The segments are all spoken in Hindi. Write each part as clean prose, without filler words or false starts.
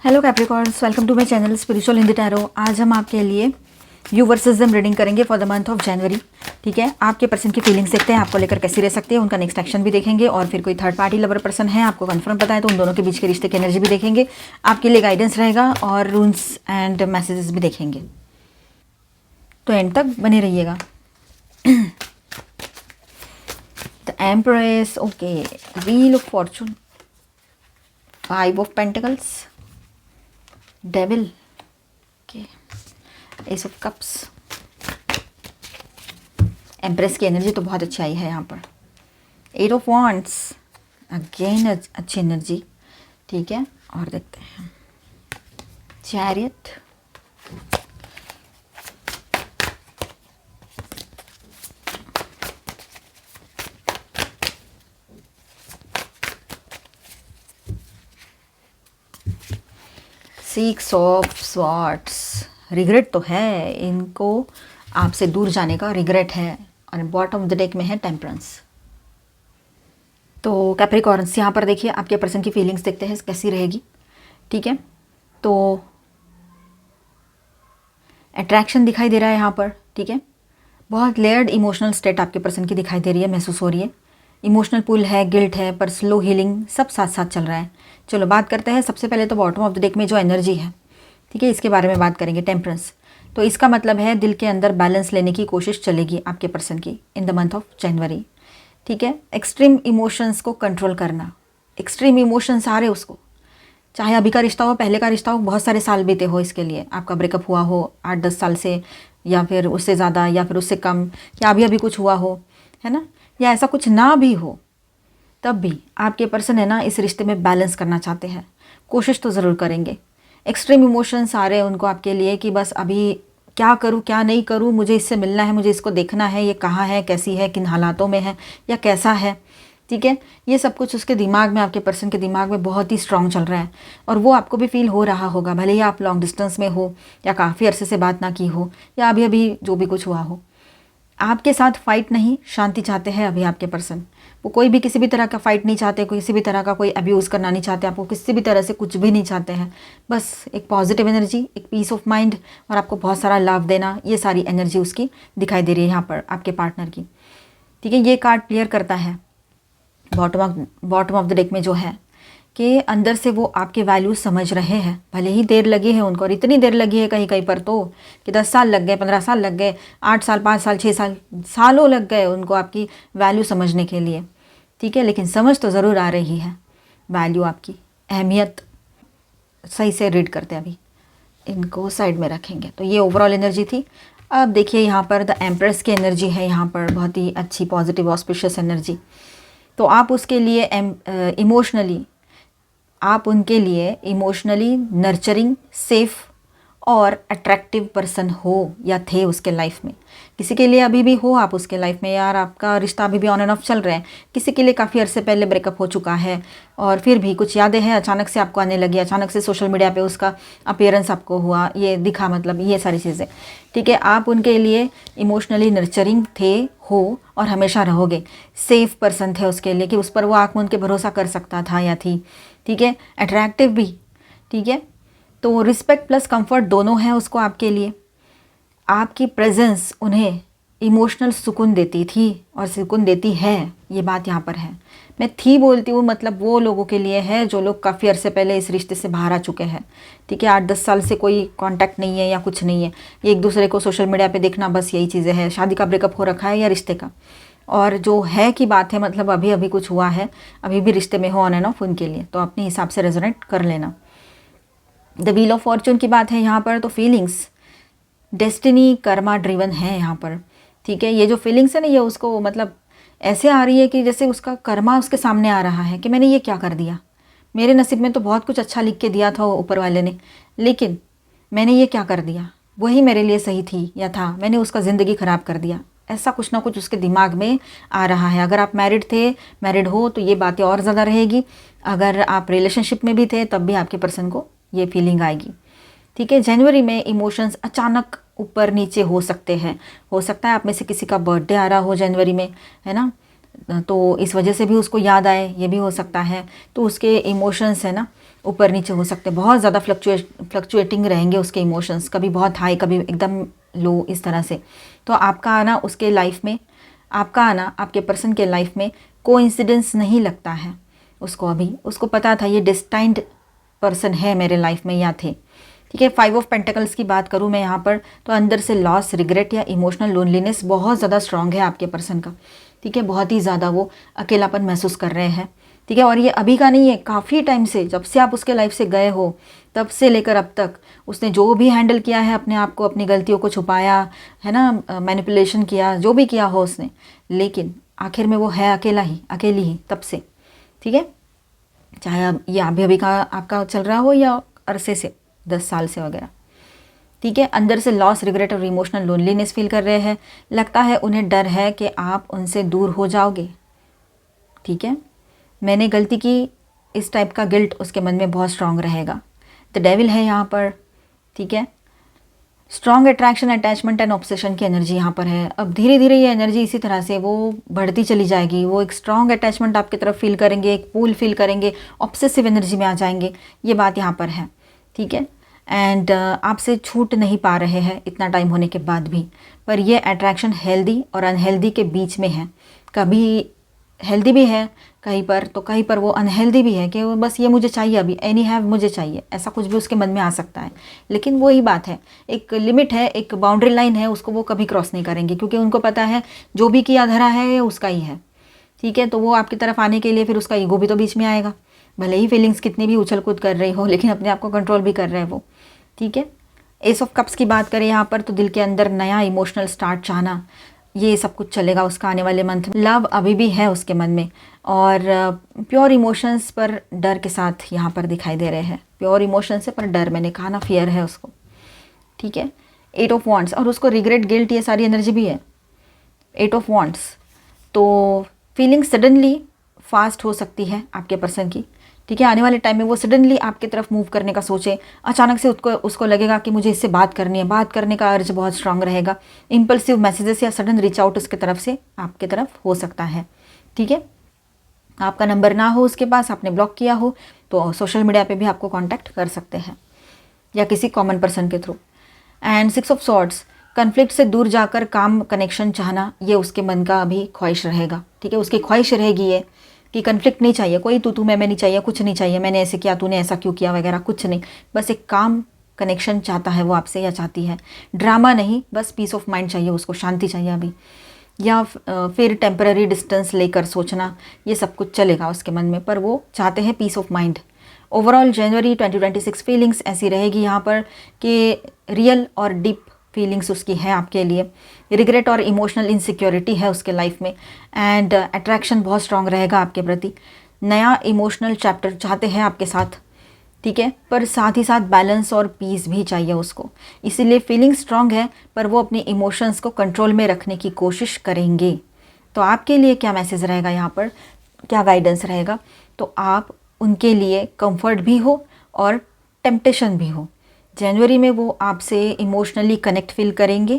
Hello capricorns, welcome to my channel spiritual Hindi tarot. आज हम आपके लिए यू वर्सेस देम रीडिंग करेंगे for the month of January. ठीक है, आपके पर्सन की फीलिंग्स देखते हैं, आपको लेकर कैसी रह सकती है, उनका नेक्स्ट एक्शन भी देखेंगे और फिर कोई थर्ड पार्टी लवर पर्सन है आपको कंफर्म पता है तो उन दोनों के बीच के रिश्ते की एनर्जी भी देखेंगे, आपके लिए गाइडेंस रहेगा और रून्स एंड मैसेजेस भी देखेंगे। तो एंड तक बने रहिएगा। The empress, okay, wheel of Fortune, 5 of pentacles, devil, okay, S of cups. Empress की एनर्जी तो बहुत अच्छी आई है यहाँ पर। 8 ऑफ वांड्स, अगेन अच्छी एनर्जी। ठीक है, और देखते हैं chariot, six of swords. Regret तो है, इनको आपसे दूर जाने का रिग्रेट है। और बॉटम ऑफ द डेक में है टेम्परेंस। तो कैप्रिकॉर्न्स, यहाँ पर देखिए आपके पर्सन की फीलिंग्स देखते हैं कैसी रहेगी। ठीक है, तो अट्रैक्शन दिखाई दे रहा है यहाँ पर। ठीक है, बहुत लेयर्ड इमोशनल स्टेट आपके पर्सन की दिखाई दे रही है, महसूस हो रही है। इमोशनल पुल है, गिल्ट है, पर स्लो हीलिंग सब साथ साथ चल रहा है। चलो बात करते हैं। सबसे पहले तो बॉटम ऑफ द डेक में जो एनर्जी है, ठीक है, इसके बारे में बात करेंगे। टेम्परेंस, तो इसका मतलब है दिल के अंदर बैलेंस लेने की कोशिश चलेगी आपके पर्सन की in the month of January. ठीक है, एक्सट्रीम इमोशंस को कंट्रोल करना। एक्सट्रीम इमोशंस आ रहे उसको, चाहे अभी का रिश्ता हो, पहले का रिश्ता हो, बहुत सारे साल बीते हो इसके लिए, आपका ब्रेकअप हुआ हो 8-10 साल से, या फिर उससे ज़्यादा, या फिर उससे कम, या अभी अभी कुछ हुआ हो, है ना, या ऐसा कुछ ना भी हो, तब भी आपके पर्सन है ना इस रिश्ते में बैलेंस करना चाहते हैं, कोशिश तो ज़रूर करेंगे। एक्सट्रीम इमोशंस आ रहे हैं उनको आपके लिए कि बस अभी क्या करूँ क्या नहीं करूँ, मुझे इससे मिलना है, मुझे इसको देखना है, ये कहाँ है, कैसी है, किन हालातों में है, या कैसा है। ठीक है, ये सब कुछ उसके दिमाग में, आपके पर्सन के दिमाग में बहुत ही स्ट्रांग चल रहा है और वो आपको भी फील हो रहा होगा, भले ही आप लॉन्ग डिस्टेंस में हो या काफ़ी अरसे से बात ना की हो या अभी अभी जो भी कुछ हुआ हो। आपके साथ फाइट नहीं, शांति चाहते हैं अभी आपके पर्सन। वो कोई भी किसी भी तरह का फाइट नहीं चाहते, किसी भी तरह का कोई अब्यूज़ करना नहीं चाहते, आपको किसी भी तरह से कुछ भी नहीं चाहते हैं। बस एक पॉजिटिव एनर्जी, एक पीस ऑफ माइंड और आपको बहुत सारा लव देना, ये सारी एनर्जी उसकी दिखाई दे रही है यहाँ पर आपके पार्टनर की। ठीक है, ये कार्ड क्लियर करता है बॉटम ऑफ द डेक में जो है कि अंदर से वो आपके वैल्यूज समझ रहे हैं, भले ही देर लगी है उनको, और इतनी देर लगी है कहीं कहीं पर तो कि 10 साल लग गए, 15 साल लग गए, 8 साल, 5 साल, 6 साल, सालों लग गए उनको आपकी वैल्यू समझने के लिए। ठीक है, लेकिन समझ तो ज़रूर आ रही है, वैल्यू आपकी अहमियत सही से रीड करते हैं। अभी इनको साइड में रखेंगे। तो ये ओवरऑल एनर्जी थी। अब देखिए यहाँ पर द एम्प्रेस की एनर्जी है, यहाँ पर बहुत ही अच्छी पॉजिटिव ऑस्पिशियस एनर्जी। तो आप उसके लिए इमोशनली, आप उनके लिए इमोशनली नर्चरिंग, सेफ और अट्रैक्टिव पर्सन हो या थे उसके लाइफ में। किसी के लिए अभी भी हो आप उसके लाइफ में, यार आपका रिश्ता अभी भी ऑन एंड ऑफ चल रहा है। किसी के लिए काफ़ी अरसे पहले ब्रेकअप हो चुका है और फिर भी कुछ यादें हैं अचानक से आपको आने लगी, अचानक से सोशल मीडिया पे उसका अपीयरेंस आपको हुआ, ये दिखा, मतलब ये सारी चीज़ें। ठीक है, आप उनके लिए इमोशनली नर्चरिंग थे, हो और हमेशा रहोगे। सेफ पर्सन थे उसके लिए कि उस पर वो आँख मूंद के भरोसा कर सकता था या थी। ठीक है, अट्रैक्टिव भी। ठीक है, तो रिस्पेक्ट प्लस कंफर्ट दोनों है उसको आपके लिए। आपकी प्रेजेंस उन्हें इमोशनल सुकून देती थी और सुकून देती है, ये बात यहाँ पर है। मैं थी बोलती हूँ, मतलब वो लोगों के लिए है जो लोग काफ़ी अरसे पहले इस रिश्ते से बाहर आ चुके हैं। ठीक है, 8-10 साल से कोई कांटेक्ट नहीं है या कुछ नहीं है, ये एक दूसरे को सोशल मीडिया पे देखना, बस यही चीज़ें हैं। शादी का ब्रेकअप हो रखा है या रिश्ते का, और जो है की बात है, मतलब अभी अभी कुछ हुआ है, अभी भी रिश्ते में हो ऑन एंड ऑफ, उनके लिए तो अपने हिसाब से रेजोनेट कर लेना। द व्हील ऑफ फॉर्चून की बात है यहाँ पर, तो फीलिंग्स डेस्टिनी कर्मा ड्रिवन है यहाँ पर। ठीक है, ये जो फीलिंग्स है ना, ये उसको मतलब ऐसे आ रही है कि जैसे उसका कर्मा उसके सामने आ रहा है कि मैंने ये क्या कर दिया, मेरे नसीब में तो बहुत कुछ अच्छा लिख के दिया था ऊपर वाले ने, लेकिन मैंने ये क्या कर दिया, वही मेरे लिए सही थी या था, मैंने उसका ज़िंदगी ख़राब कर दिया। ऐसा कुछ ना कुछ उसके दिमाग में आ रहा है। अगर आप मैरिड थे, मैरिड हो, तो ये बातें और ज़्यादा रहेगी। अगर आप रिलेशनशिप में भी थे तब भी आपके पर्सन को ये फीलिंग आएगी। ठीक है, जनवरी में इमोशंस अचानक ऊपर नीचे हो सकते हैं। हो सकता है आप में से किसी का बर्थडे आ रहा हो जनवरी में, है ना, तो इस वजह से भी उसको याद आए, ये भी हो सकता है। तो उसके इमोशंस है ना ऊपर नीचे हो सकते हैं, बहुत ज़्यादा फ्लक्चुएटिंग रहेंगे उसके इमोशंस, कभी बहुत हाई कभी एकदम लो, इस तरह से। तो आपका आना उसके लाइफ में, आपका आना आपके पर्सन के लाइफ में कोइंसिडेंस नहीं लगता है उसको। अभी उसको पता था ये डेस्टाइंड पर्सन है मेरे लाइफ में या थे, ठीक है। 5 ऑफ पेंटिकल्स की बात करूँ मैं यहाँ पर, तो अंदर से लॉस, रिग्रेट या इमोशनल लोनलीनेस बहुत ज़्यादा स्ट्रांग है आपके पर्सन का, ठीक है। बहुत ही ज़्यादा वो अकेलापन महसूस कर रहे हैं, ठीक है। और ये अभी का नहीं है, काफ़ी टाइम से, जब से आप उसके लाइफ से गए हो तब से लेकर अब तक उसने जो भी हैंडल किया है अपने आप को, अपनी गलतियों को छुपाया है ना, मैनिपुलेशन किया, जो भी किया हो उसने, लेकिन आखिर में वो है अकेला ही, अकेली ही तब से, ठीक है। चाहे अब ये अभी का आपका चल रहा हो या अरसे से 10 साल से वगैरह, ठीक है। अंदर से लॉस, रिग्रेट और इमोशनल लोनलीनेस फील कर रहे हैं। लगता है उन्हें डर है कि आप उनसे दूर हो जाओगे, ठीक है। मैंने गलती की, इस टाइप का गिल्ट उसके मन में बहुत स्ट्रांग रहेगा। द डेविल है यहाँ पर, ठीक है। Strong attraction, attachment and obsession की एनर्जी यहाँ पर है। अब धीरे धीरे ये एनर्जी इसी तरह से वो बढ़ती चली जाएगी। वो एक स्ट्रॉन्ग अटैचमेंट आपकी तरफ फील करेंगे, एक पुल फील करेंगे, ऑब्सेसिव एनर्जी में आ जाएंगे, ये बात यहाँ पर है, ठीक है। एंड आपसे छूट नहीं पा रहे हैं इतना टाइम होने के बाद भी, पर ये अट्रैक्शन हेल्दी और अनहेल्दी के बीच में है। कभी हेल्दी भी है कहीं पर, तो कहीं पर वो अनहेल्दी भी है कि वो बस ये मुझे चाहिए, अभी एनी हैव मुझे चाहिए, ऐसा कुछ भी उसके मन में आ सकता है। लेकिन वही बात है, एक लिमिट है, एक बाउंड्री लाइन है, उसको वो कभी क्रॉस नहीं करेंगे, क्योंकि उनको पता है जो भी किया धरा है ये उसका ही है, ठीक है। तो वो आपकी तरफ आने के लिए फिर उसका ईगो भी तो बीच में आएगा, भले ही फीलिंग्स कितनी भी उछल कूद कर रही हो, लेकिन अपने आप को कंट्रोल भी कर रहे हैं वो, ठीक है। एस ऑफ कप्स की बात करें यहाँ पर, तो दिल के अंदर नया इमोशनल स्टार्ट चाहना, ये सब कुछ चलेगा उसका आने वाले मंथ में। लव अभी भी है उसके मन में, और प्योर इमोशंस पर डर के साथ यहाँ पर दिखाई दे रहे हैं। प्योर इमोशंस से पर डर, मैंने कहा ना, फियर है उसको, ठीक है। 8 ऑफ वॉन्ड्स, और उसको रिग्रेट, गिल्ट, ये सारी एनर्जी भी है। 8 ऑफ वॉन्ड्स, तो फीलिंग सडनली फास्ट हो सकती है आपके पर्सन की, ठीक है। आने वाले टाइम में वो सडनली आपकी तरफ मूव करने का सोचे, अचानक से उसको लगेगा कि मुझे इससे बात करनी है, बात करने का अर्ज बहुत स्ट्रांग रहेगा। इम्पल्सिव मैसेजेस या सडन रीच आउट उसकी तरफ से आपके तरफ हो सकता है, ठीक है। आपका नंबर ना हो उसके पास, आपने ब्लॉक किया हो, तो सोशल मीडिया पे भी आपको कांटेक्ट कर सकते हैं या किसी कॉमन पर्सन के through. And 6 of swords, conflict से दूर जाकर काम कनेक्शन चाहना, ये उसके मन का अभी ख्वाहिश रहेगा, ठीक है। उसकी ख्वाहिश रहेगी ये कि कन्फ्लिक्ट नहीं चाहिए, कोई तू मैं नहीं चाहिए, कुछ नहीं चाहिए, मैंने ऐसे किया, तूने ऐसा क्यों किया वगैरह, कुछ नहीं, बस एक काम कनेक्शन चाहता है वो आपसे या चाहती है। ड्रामा नहीं, बस पीस ऑफ माइंड चाहिए उसको, शांति चाहिए अभी, या फिर टेम्पररी डिस्टेंस लेकर सोचना, ये सब कुछ चलेगा उसके मन में, पर वो चाहते हैं peace of mind. Overall January 2026 feelings ऐसी रहेगी यहाँ पर कि रियल और डीप फीलिंग्स उसकी है आपके लिए। रिग्रेट और इमोशनल इनसिक्योरिटी है उसके लाइफ में, एंड अट्रैक्शन बहुत स्ट्रांग रहेगा आपके प्रति। नया इमोशनल चैप्टर चाहते हैं आपके साथ, ठीक है, पर साथ ही साथ बैलेंस और पीस भी चाहिए उसको। इसीलिए फीलिंग स्ट्रांग है, पर वो अपने इमोशंस को कंट्रोल में रखने की कोशिश करेंगे। तो आपके लिए क्या मैसेज रहेगा यहाँ पर, क्या गाइडेंस रहेगा, तो आप उनके लिए कंफर्ट भी हो और टेम्पटेशन भी हो। जनवरी में वो आपसे इमोशनली कनेक्ट फील करेंगे,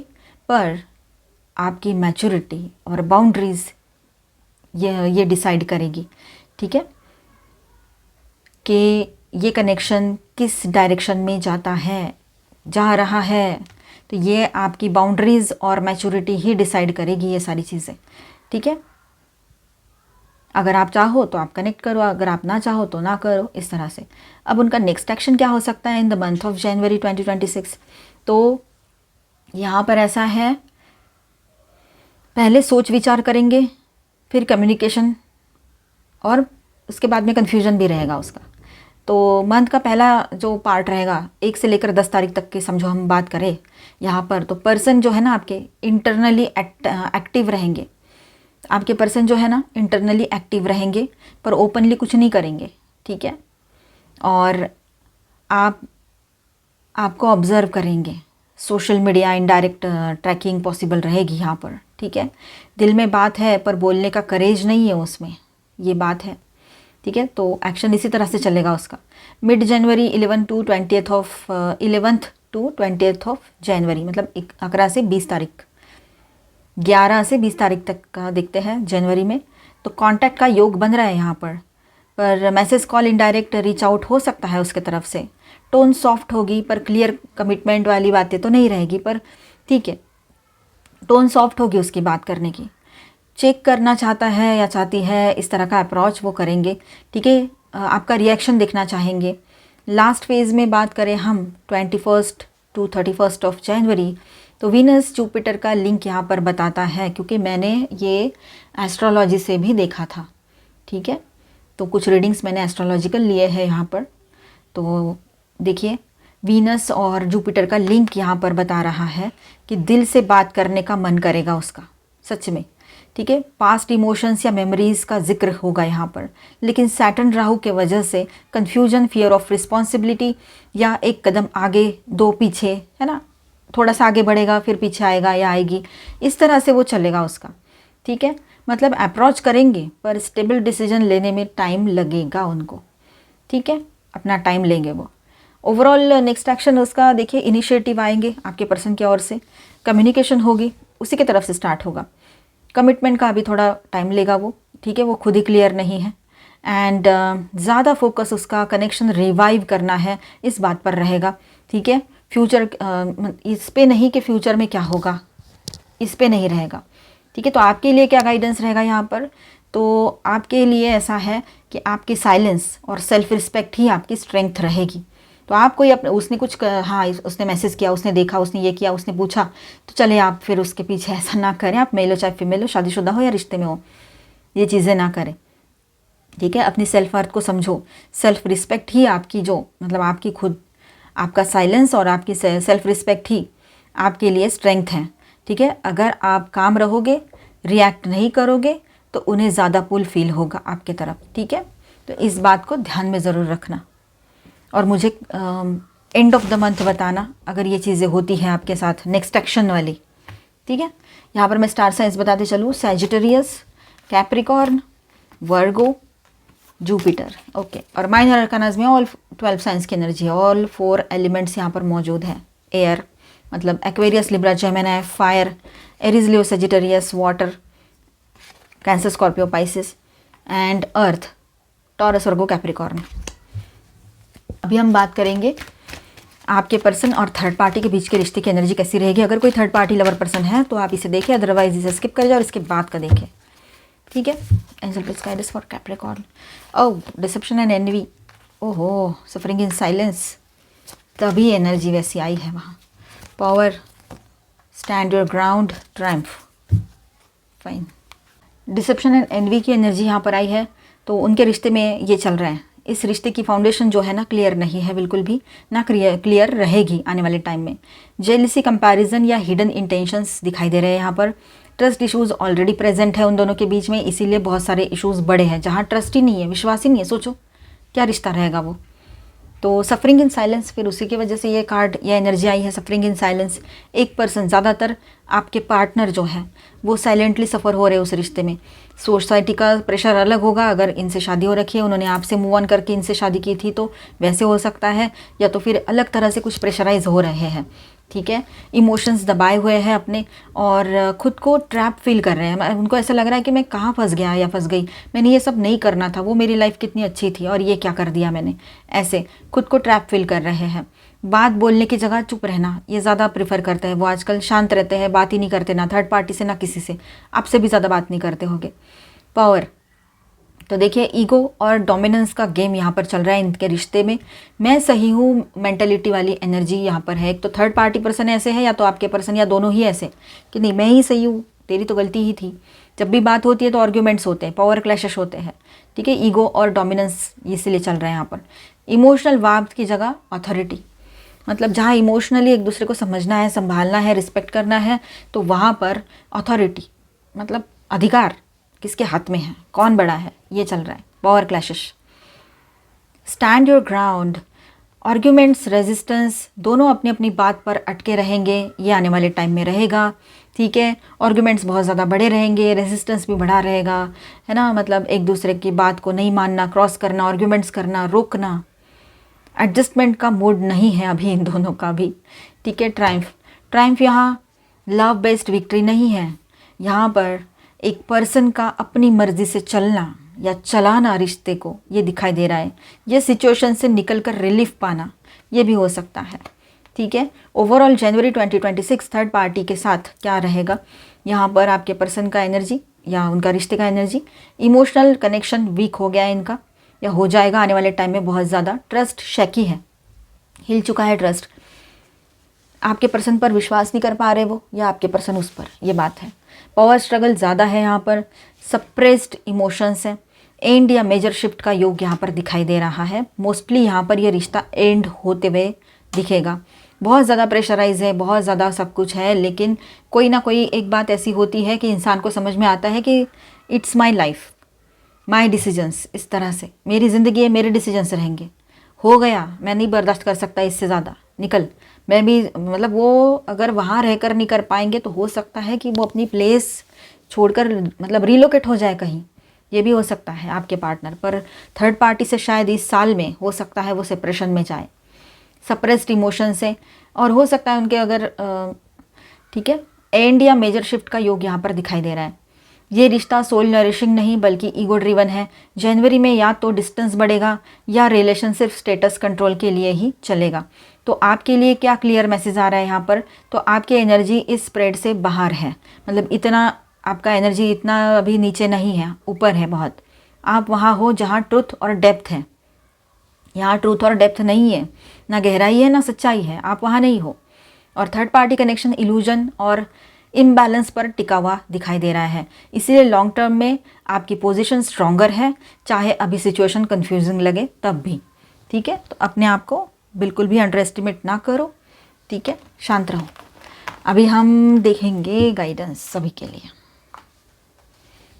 पर आपकी मैच्योरिटी और बाउंड्रीज़ ये डिसाइड करेगी, ठीक है, कि ये कनेक्शन किस डायरेक्शन में जा रहा है। तो ये आपकी बाउंड्रीज़ और मैच्योरिटी ही डिसाइड करेगी ये सारी चीज़ें, ठीक है। अगर आप चाहो तो आप कनेक्ट करो, अगर आप ना चाहो तो ना करो, इस तरह से। अब उनका नेक्स्ट एक्शन क्या हो सकता है इन द मंथ ऑफ जनवरी 2026, तो यहाँ पर ऐसा है, पहले सोच विचार करेंगे, फिर कम्युनिकेशन, और उसके बाद में कन्फ्यूजन भी रहेगा उसका। तो मंथ का पहला जो पार्ट रहेगा 1 से लेकर 10 तारीख तक की, समझो हम बात करें यहाँ पर, तो पर्सन जो है ना आपके इंटरनली एक्टिव रहेंगे। आपके पर्सन जो है ना इंटरनली एक्टिव रहेंगे, पर ओपनली कुछ नहीं करेंगे, ठीक है। और आपको ऑब्ज़र्व करेंगे। Social media indirect tracking possible रहेगी यहाँ पर, ठीक है। दिल में बात है पर बोलने का करेज नहीं है उसमें, ये बात है, ठीक है। तो एक्शन इसी तरह से चलेगा उसका। Mid January 11 to 20th of January, मतलब 11 से 20 तारीख, 11 से 20 तारीख तक का देखते हैं जनवरी में। तो कांटेक्ट का योग बन रहा है यहाँ पर, पर message call indirect reach out हो सकता है उसके तरफ से। टोन सॉफ्ट होगी पर क्लियर कमिटमेंट वाली बातें तो नहीं रहेगी, पर ठीक है, टोन सॉफ्ट होगी उसकी बात करने की। चेक करना चाहता है या चाहती है, इस तरह का अप्रोच वो करेंगे, ठीक है। आपका रिएक्शन देखना चाहेंगे। लास्ट फेज़ में बात करें हम 21 to 31 ऑफ जनवरी, तो वीनस जुपिटर का लिंक यहाँ पर बताता है, क्योंकि मैंने ये एस्ट्रोलॉजी से भी देखा था, ठीक है। तो कुछ रीडिंग्स मैंने एस्ट्रोलॉजिकल लिए हैं यहाँ पर। तो देखिए, वीनस और जुपिटर का लिंक यहाँ पर बता रहा है कि दिल से बात करने का मन करेगा उसका, सच में, ठीक है। पास्ट इमोशंस या मेमोरीज़ का जिक्र होगा यहाँ पर, लेकिन सैटर्न राहु के वजह से कन्फ्यूजन, फियर ऑफ रिस्पॉन्सिबिलिटी, या एक कदम आगे दो पीछे, है ना, थोड़ा सा आगे बढ़ेगा फिर पीछे आएगा या आएगी, इस तरह से वो चलेगा उसका, ठीक है। मतलब अप्रोच करेंगे पर स्टेबल डिसीजन लेने में टाइम लगेगा उनको, ठीक है, अपना टाइम लेंगे वो। ओवरऑल नेक्स्ट एक्शन उसका देखिए, इनिशिएटिव आएंगे आपके पर्सन की ओर से, कम्युनिकेशन होगी, उसी की तरफ से स्टार्ट होगा। कमिटमेंट का अभी थोड़ा टाइम लेगा वो, ठीक है, वो खुद ही क्लियर नहीं है। एंड ज़्यादा फोकस उसका कनेक्शन रिवाइव करना है, इस बात पर रहेगा, ठीक है। फ्यूचर इस पे नहीं कि फ्यूचर में क्या होगा, इस पे नहीं रहेगा, ठीक है। तो आपके लिए क्या गाइडेंस रहेगा यहाँ पर? तो आपके लिए ऐसा है कि आपकी साइलेंस और सेल्फ रिस्पेक्ट ही आपकी स्ट्रेंथ रहेगी। तो आप कोई अपने, उसने कुछ हाँ उसने मैसेज किया, उसने देखा, उसने ये किया, उसने पूछा, तो चले आप फिर उसके पीछे ऐसा ना करें। आप मेल हो चाहे फीमेल हो, शादीशुदा हो या रिश्ते में हो, ये चीज़ें ना करें, ठीक है। अपनी सेल्फ वर्थ को समझो। सेल्फ रिस्पेक्ट ही आपकी जो, मतलब आपकी खुद, आपका साइलेंस और आपकी सेल्फ रिस्पेक्ट ही आपके लिए स्ट्रेंथ है, ठीक है। अगर आप काम रहोगे, रिएक्ट नहीं करोगे, तो उन्हें ज़्यादा पुल फील होगा आपके तरफ, ठीक है। तो इस बात को ध्यान में ज़रूर रखना और मुझे एंड ऑफ द मंथ बताना अगर ये चीज़ें होती हैं आपके साथ, नेक्स्ट एक्शन वाली, ठीक है। यहाँ पर मैं स्टार साइंस बताते चलूँ, सैजिटेरियस, कैप्रिकॉर्न, वर्गो, जुपिटर, ओके। और माइनर अरकानाज में ऑल 12 साइंस की एनर्जी है, ऑल 4 एलिमेंट्स यहाँ पर मौजूद हैं। एयर मतलब Aquarius, Libra, Gemini, fire, Aries, Leo, Sagittarius, water, cancer, Scorpio, Pisces, and earth, taurus, Virgo, Capricorn. अभी हम बात करेंगे आपके पर्सन और थर्ड पार्टी के बीच के रिश्ते की एनर्जी कैसी रहेगी। अगर कोई थर्ड पार्टी लवर पर्सन है तो आप इसे देखें, अदरवाइज इसे स्किप कर जाए और इसके बाद का देखें, ठीक है। Angel please guide us for capricorn. Oh, deception and envy, ओहो, सफरिंग इन साइलेंस, तभी एनर्जी वैसी आई है वहाँ। Power, stand your ground, triumph, fine. Deception and envy की एनर्जी यहाँ पर आई है, तो उनके रिश्ते में ये चल रहा है। इस रिश्ते की फाउंडेशन जो है ना, क्लियर नहीं है बिल्कुल भी, ना क्लियर रहेगी आने वाले टाइम में। जेलसी, कंपैरिजन या हिडन इंटेंशंस दिखाई दे रहे हैं यहाँ पर। ट्रस्ट इश्यूज ऑलरेडी प्रेजेंट है उन दोनों के बीच में, इसीलिए बहुत सारे इश्यूज बड़े हैं। जहाँ ट्रस्ट ही नहीं है, विश्वास ही नहीं है, सोचो क्या रिश्ता रहेगा वो। तो सफरिंग इन साइलेंस, फिर उसी की वजह से ये कार्ड, ये एनर्जी आई है, सफरिंग इन साइलेंस। एक पर्सन, ज़्यादातर आपके पार्टनर जो है वो साइलेंटली सफ़र हो रहे हैं उस रिश्ते में। सोसाइटी का प्रेशर अलग होगा, अगर इनसे शादी हो रखी है, उन्होंने आपसे मूव ऑन करके इनसे शादी की थी तो वैसे हो सकता है, या तो फिर अलग तरह से कुछ प्रेशराइज हो रहे हैं, ठीक है। इमोशंस दबाए हुए हैं अपने और खुद को ट्रैप फील कर रहे हैं। उनको ऐसा लग रहा है कि मैं कहाँ फंस गया या फंस गई, मैंने ये सब नहीं करना था, वो मेरी लाइफ कितनी अच्छी थी और ये क्या कर दिया मैंने, ऐसे खुद को ट्रैप फील कर रहे हैं। बात बोलने की जगह चुप रहना ये ज़्यादा प्रेफर करते हैं वो, आजकल शांत रहते हैं, बात ही नहीं करते, ना थर्ड पार्टी से ना किसी से, आपसे भी ज़्यादा बात नहीं करते होंगे। पावर, तो देखिए ईगो और डोमिनेंस का गेम यहाँ पर चल रहा है इनके रिश्ते में। मैं सही हूँ मेंटलिटी वाली एनर्जी यहाँ पर है। एक तो थर्ड पार्टी पर्सन ऐसे है, या तो आपके पर्सन, या दोनों ही ऐसे कि नहीं मैं ही सही हूँ, तेरी तो गलती ही थी। जब भी बात होती है तो आर्ग्यूमेंट्स होते हैं, पावर क्लैशेस होते हैं, ठीक है। ईगो और डोमिनेंस इसीलिए चल रहा है यहाँ पर। इमोशनल वार्मथ की जगह अथॉरिटी, मतलब जहाँ इमोशनली एक दूसरे को समझना है, संभालना है, रिस्पेक्ट करना है, तो वहाँ पर अथॉरिटी मतलब अधिकार किसके हाथ में है, कौन बड़ा है, ये चल रहा है। Power clashes, stand your ground, arguments, resistance, दोनों अपनी अपनी बात पर अटके रहेंगे, ये आने वाले टाइम में रहेगा, ठीक है। आर्ग्यूमेंट्स बहुत ज़्यादा बड़े रहेंगे, रेजिस्टेंस भी बढ़ा रहेगा, है ना, मतलब एक दूसरे की बात को नहीं मानना, क्रॉस करना, आर्ग्यूमेंट्स करना, रोकना। एडजस्टमेंट का मूड नहीं है अभी इन दोनों का भी, ठीक है। ट्रायम्फ यहाँ लव बेस्ड विक्ट्री नहीं है, यहाँ पर एक पर्सन का अपनी मर्जी से चलना, या चलाना रिश्ते को, ये दिखाई दे रहा है। ये सिचुएशन से निकल कर रिलीफ पाना, ये भी हो सकता है। ठीक है, ओवरऑल जनवरी 2026 थर्ड पार्टी के साथ क्या रहेगा, यहाँ पर आपके पर्सन का एनर्जी या उनका रिश्ते का एनर्जी, इमोशनल कनेक्शन वीक हो गया है इनका या हो जाएगा आने वाले टाइम में बहुत ज़्यादा। ट्रस्ट शैकी है, हिल चुका है ट्रस्ट। आपके पर्सन पर विश्वास नहीं कर पा रहे वो, या आपके पर्सन उस पर, ये बात है। पावर स्ट्रगल ज़्यादा है यहाँ पर, सप्रेस्ड इमोशंस हैं। एंड या मेजर शिफ्ट का योग यहाँ पर दिखाई दे रहा है। मोस्टली यहाँ पर ये रिश्ता एंड होते हुए दिखेगा। बहुत ज़्यादा प्रेशराइज है, बहुत ज़्यादा सब कुछ है, लेकिन कोई ना कोई एक बात ऐसी होती है कि इंसान को समझ में आता है कि it's my life, my decisions, इस तरह से मेरी ज़िंदगी है, मेरे डिसीजंस रहेंगे। हो गया, मैं नहीं बर्दाश्त कर सकता इससे ज़्यादा, निकल। मैं भी मतलब वो अगर वहाँ रहकर नहीं कर पाएंगे तो हो सकता है कि वो अपनी प्लेस छोड़कर मतलब रिलोकेट हो जाए कहीं, ये भी हो सकता है आपके पार्टनर। पर थर्ड पार्टी से शायद इस साल में हो सकता है वो सेपरेशन में जाए, सप्रेस्ड इमोशन से। और हो सकता है उनके अगर ठीक है, एंड या मेजर शिफ्ट का योग यहाँ पर दिखाई दे रहा है। ये रिश्ता सोल नरिशिंग नहीं बल्कि ईगो ड्रिवन है। जनवरी में या तो डिस्टेंस बढ़ेगा या रिलेशन सिर्फ स्टेटस कंट्रोल के लिए ही चलेगा। तो आपके लिए क्या क्लियर मैसेज आ रहा है यहाँ पर, तो आपकी एनर्जी इस स्प्रेड से बाहर है, मतलब इतना आपका एनर्जी इतना अभी नीचे नहीं है, ऊपर है बहुत। आप वहाँ हो जहाँ ट्रुथ और डेप्थ है। यहाँ ट्रूथ और डेप्थ नहीं है, ना गहराई है ना सच्चाई है, आप वहाँ नहीं हो। और थर्ड पार्टी कनेक्शन इल्यूजन और इम्बैलेंस पर टिका हुआ दिखाई दे रहा है। इसीलिए लॉन्ग टर्म में आपकी पोजीशन स्ट्रॉन्गर है, चाहे अभी सिचुएशन कंफ्यूजिंग लगे तब भी। ठीक है, तो अपने आप को बिल्कुल भी अंडर एस्टिमेट ना करो। ठीक है, शांत रहो। अभी हम देखेंगे गाइडेंस सभी के लिए।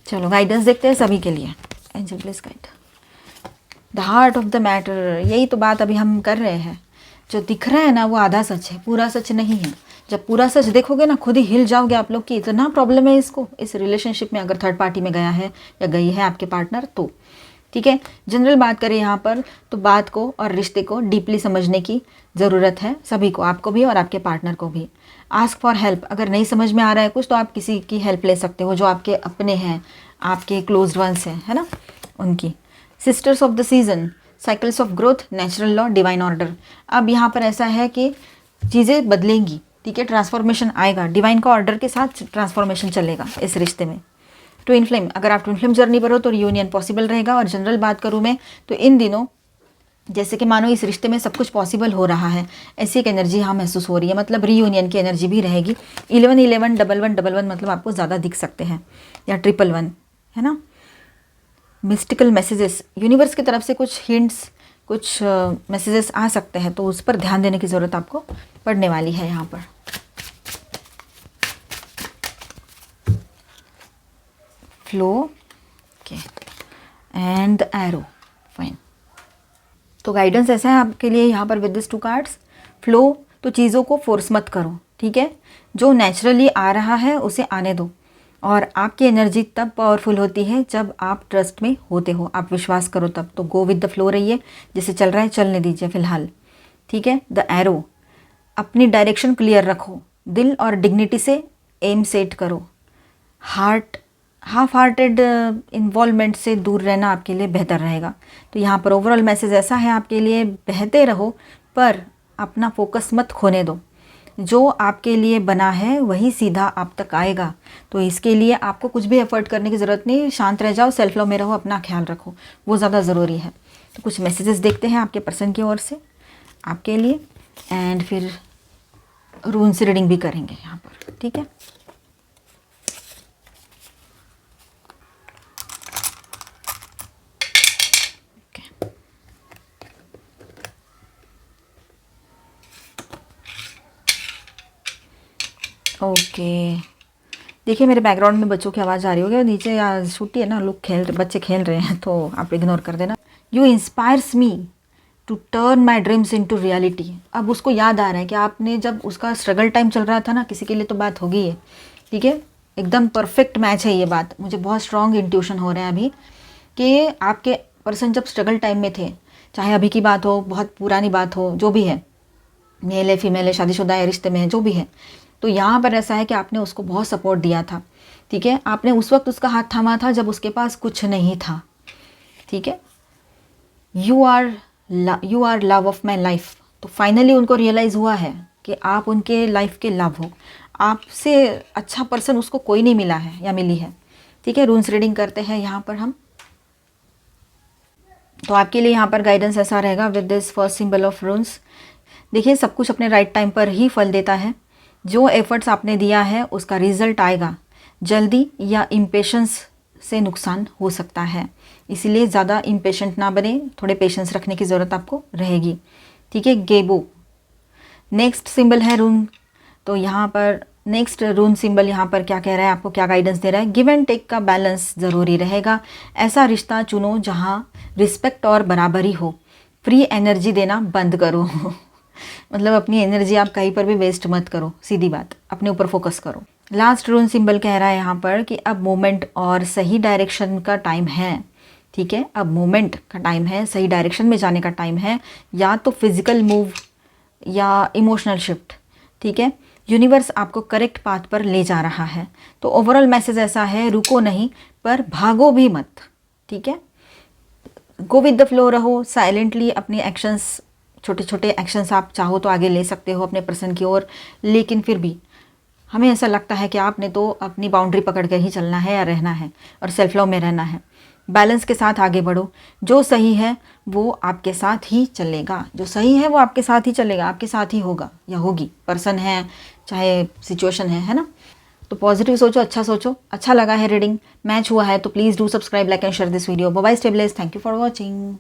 चलो गाइडेंस देखते हैं सभी के लिए। Angel please guide the heart of the matter. यही तो बात अभी हम कर रहे हैं। जो दिख रहा है ना वो आधा सच है, पूरा सच नहीं है। जब पूरा सच देखोगे ना खुद ही हिल जाओगे आप लोग कि इतना प्रॉब्लम है इसको, इस रिलेशनशिप में, अगर थर्ड पार्टी में गया है या गई है आपके पार्टनर तो। ठीक है, जनरल बात करें यहाँ पर तो बात को और रिश्ते को डीपली समझने की ज़रूरत है सभी को, आपको भी और आपके पार्टनर को भी। आस्क फॉर हेल्प, अगर नहीं समझ में आ रहा है कुछ तो आप किसी की हेल्प ले सकते हो जो आपके अपने हैं, आपके क्लोज वंस हैं, है ना, उनकी। Sisters of the season, cycles of growth, natural law, divine order. अब यहाँ पर ऐसा है कि चीज़ें बदलेंगी। ठीक है, ट्रांसफॉर्मेशन आएगा, डिवाइन का ऑर्डर के साथ ट्रांसफॉर्मेशन चलेगा इस रिश्ते में। ट्विन फ्लेम, अगर आप ट्विन फ्लेम जर्नी पर हो तो रियूनियन पॉसिबल रहेगा। और जनरल बात करूँ मैं तो इन दिनों जैसे कि मानो इस रिश्ते में सब कुछ पॉसिबल हो रहा है, ऐसी एक एनर्जी यहाँ महसूस हो रही है। मतलब रीयूनियन की एनर्जी भी रहेगी। 11 11 11 11 मतलब आपको ज़्यादा दिख सकते हैं, या 111, है ना। मिस्टिकल मैसेजेस, यूनिवर्स की तरफ से कुछ हिंट्स, कुछ मैसेजेस आ सकते हैं, तो उस पर ध्यान देने की ज़रूरत आपको पड़ने वाली है यहाँ पर। Flow okay and the arrow, fine. तो गाइडेंस ऐसा है आपके लिए यहाँ पर विद दिस 2 कार्ड्स। फ्लो, तो चीज़ों को फोर्स मत करो। ठीक है, जो नेचुरली आ रहा है उसे आने दो। और आपकी एनर्जी तब पावरफुल होती है जब आप ट्रस्ट में होते हो, आप विश्वास करो तब। तो गो विद द फ्लो रहिए, जैसे चल रहा है चलने दीजिए फ़िलहाल। ठीक है, द एरो, अपनी डायरेक्शन क्लियर रखो, दिल और डिग्निटी से एम सेट करो। हाफ हार्टेड इन्वॉल्वमेंट से दूर रहना आपके लिए बेहतर रहेगा। तो यहाँ पर ओवरऑल मैसेज ऐसा है आपके लिए, बहते रहो पर अपना फोकस मत खोने दो। जो आपके लिए बना है वही सीधा आप तक आएगा। तो इसके लिए आपको कुछ भी एफर्ट करने की ज़रूरत नहीं, शांत रह जाओ, सेल्फ लव में रहो, अपना ख्याल रखो, वो ज़्यादा ज़रूरी है। तो कुछ मैसेजेस देखते हैं आपके पर्सन की ओर से आपके लिए, एंड फिर रून से रीडिंग भी करेंगे यहाँ पर। ठीक है, ओके। देखिए मेरे बैकग्राउंड में बच्चों की आवाज़ आ रही होगी, नीचे आज छुट्टी है ना, लोग बच्चे खेल रहे हैं, तो आप इग्नोर कर देना। You inspires me to turn my dreams into reality. अब उसको याद आ रहा है कि आपने जब उसका स्ट्रगल टाइम चल रहा था ना, किसी के लिए तो बात होगी है। ठीक है, एकदम परफेक्ट मैच है ये बात, मुझे बहुत स्ट्रॉन्ग इंट्यूशन हो रहा है अभी कि आपके पर्सन जब स्ट्रगल टाइम में थे, चाहे अभी की बात हो, बहुत पुरानी बात हो, जो भी है, मेल है फीमेल है, शादीशुदा है, रिश्ते में है, जो भी है, तो यहाँ पर ऐसा है कि आपने उसको बहुत सपोर्ट दिया था। ठीक है, आपने उस वक्त उसका हाथ थामा था जब उसके पास कुछ नहीं था। ठीक है। You are love of my life. तो फाइनली उनको रियलाइज़ हुआ है कि आप उनके लाइफ के लव हो, आपसे अच्छा पर्सन उसको कोई नहीं मिला है या मिली है। ठीक है, रून्स रीडिंग करते हैं यहाँ पर हम। तो आपके लिए यहाँ पर गाइडेंस ऐसा रहेगा with this first symbol of रून्स। देखिए, सब कुछ अपने राइट टाइम पर ही फल देता है। जो एफर्ट्स आपने दिया है उसका रिजल्ट आएगा। जल्दी या इम्पेशंस से नुकसान हो सकता है, इसीलिए ज़्यादा इम्पेशेंट ना बने, थोड़े पेशेंस रखने की ज़रूरत आपको रहेगी। ठीक है, गेबो नेक्स्ट सिंबल है रून। तो यहाँ पर नेक्स्ट रून सिंबल यहाँ पर क्या कह रहा है, आपको क्या गाइडेंस दे रहा है? गिव एंड टेक का बैलेंस ज़रूरी रहेगा। ऐसा रिश्ता चुनो जहाँ रिस्पेक्ट और बराबरी हो। फ्री एनर्जी देना बंद करो मतलब अपनी एनर्जी आप कहीं पर भी वेस्ट मत करो, सीधी बात, अपने ऊपर फोकस करो। लास्ट रून सिंबल कह रहा है यहाँ पर कि अब मोमेंट और सही डायरेक्शन का टाइम है। ठीक है, अब मोमेंट का टाइम है, सही डायरेक्शन में जाने का टाइम है, या तो फिजिकल मूव या इमोशनल शिफ्ट। ठीक है, यूनिवर्स आपको करेक्ट पाथ पर ले जा रहा है। तो ओवरऑल मैसेज ऐसा है, रुको नहीं पर भागो भी मत। ठीक है, गो विद द फ्लो रहो, साइलेंटली अपने एक्शंस, छोटे छोटे एक्शंस आप चाहो तो आगे ले सकते हो अपने पर्सन की ओर, लेकिन फिर भी हमें ऐसा लगता है कि आपने तो अपनी बाउंड्री पकड़ कर ही चलना है या रहना है और सेल्फ लव में रहना है। बैलेंस के साथ आगे बढ़ो, जो सही है वो आपके साथ ही चलेगा, जो सही है वो आपके साथ ही चलेगा, आपके साथ ही होगा या होगी, पर्सन है चाहे सिचुएशन है ना। तो पॉजिटिव सोचो, अच्छा सोचो। अच्छा लगा है रीडिंग, मैच हुआ है तो please do subscribe, like and share this video. Bye bye, stay blessed, thank you for watching.